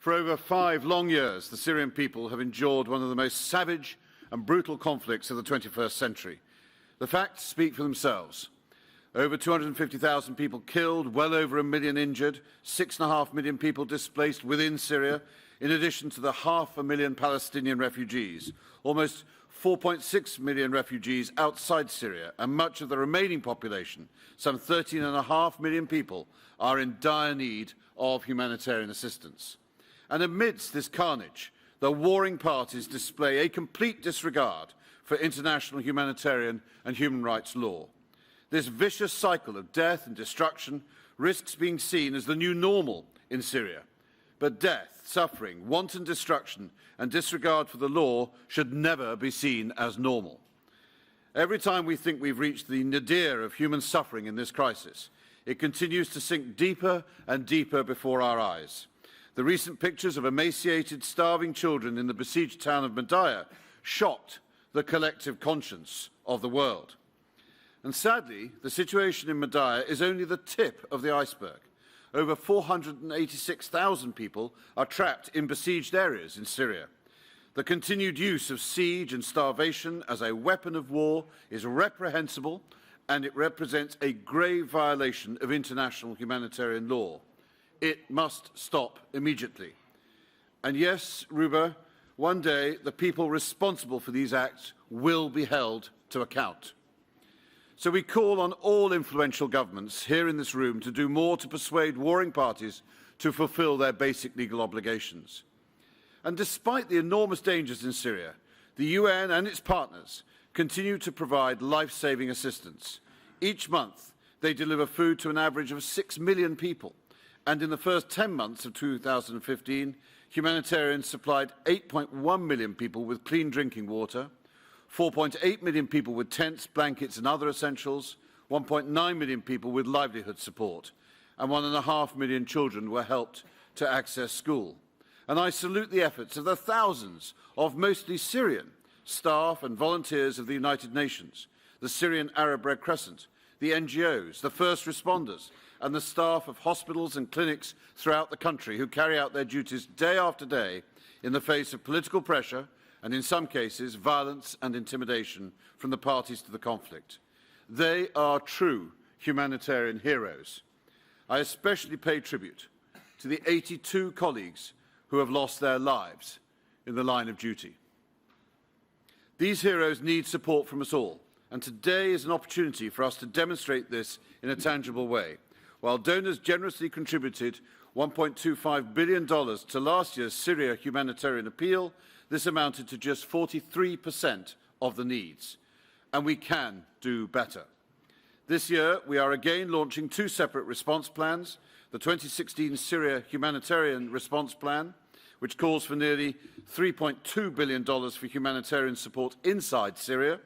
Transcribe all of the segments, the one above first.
For over 5 long years, the Syrian people have endured one of the most savage and brutal conflicts of the 21st century. The facts speak for themselves. Over 250,000 people killed, well over 1 million injured, 6.5 million people displaced within Syria, in addition to the 500,000 Palestinian refugees, almost 4.6 million refugees outside Syria, and much of the remaining population, some 13.5 million people, are in dire need of humanitarian assistance. And amidst this carnage, the warring parties display a complete disregard for international humanitarian and human rights law. This vicious cycle of death and destruction risks being seen as the new normal in Syria. But death, suffering, wanton destruction and disregard for the law should never be seen as normal. Every time we think we've reached the nadir of human suffering in this crisis, it continues to sink deeper and deeper before our eyes. The recent pictures of emaciated, starving children in the besieged town of Madaya shocked the collective conscience of the world. And sadly, the situation in Madaya is only the tip of the iceberg. Over 486,000 people are trapped in besieged areas in Syria. The continued use of siege and starvation as a weapon of war is reprehensible, and it represents a grave violation of international humanitarian law. It must stop immediately. And yes, Ruba, one day the people responsible for these acts will be held to account. So we call on all influential governments here in this room to do more to persuade warring parties to fulfil their basic legal obligations. And despite the enormous dangers in Syria, the UN and its partners continue to provide life-saving assistance. Each month, they deliver food to an average of 6 million people. And in the first 10 months of 2015, humanitarians supplied 8.1 million people with clean drinking water, 4.8 million people with tents, blankets and other essentials, 1.9 million people with livelihood support, and 1.5 million children were helped to access school. And I salute the efforts of the thousands of mostly Syrian staff and volunteers of the United Nations, the Syrian Arab Red Crescent, the NGOs, the first responders, and the staff of hospitals and clinics throughout the country who carry out their duties day after day in the face of political pressure and, in some cases, violence and intimidation from the parties to the conflict. They are true humanitarian heroes. I especially pay tribute to the 82 colleagues who have lost their lives in the line of duty. These heroes need support from us all, and today is an opportunity for us to demonstrate this in a tangible way. While donors generously contributed $1.25 billion to last year's Syria humanitarian appeal, this amounted to just 43% of the needs. And we can do better. This year, we are again launching 2 separate response plans: the 2016 Syria Humanitarian Response Plan, which calls for nearly $3.2 billion for humanitarian support inside Syria,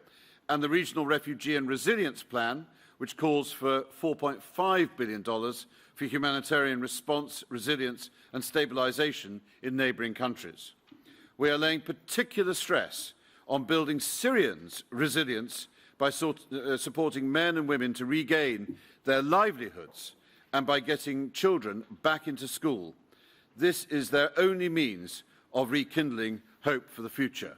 and the Regional Refugee and Resilience Plan, which calls for $4.5 billion for humanitarian response, resilience and stabilisation in neighbouring countries. We are laying particular stress on building Syrians' resilience by supporting men and women to regain their livelihoods and by getting children back into school. This is their only means of rekindling hope for the future.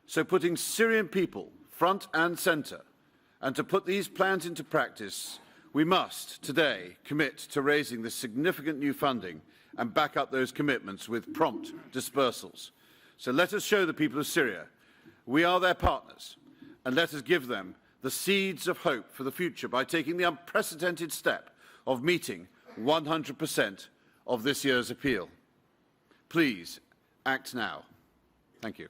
So putting Syrian people front and centre, and to put these plans into practice, we must today commit to raising this significant new funding and back up those commitments with prompt dispersals. So let us show the people of Syria we are their partners, and let us give them the seeds of hope for the future by taking the unprecedented step of meeting 100% of this year's appeal. Please act now. Thank you.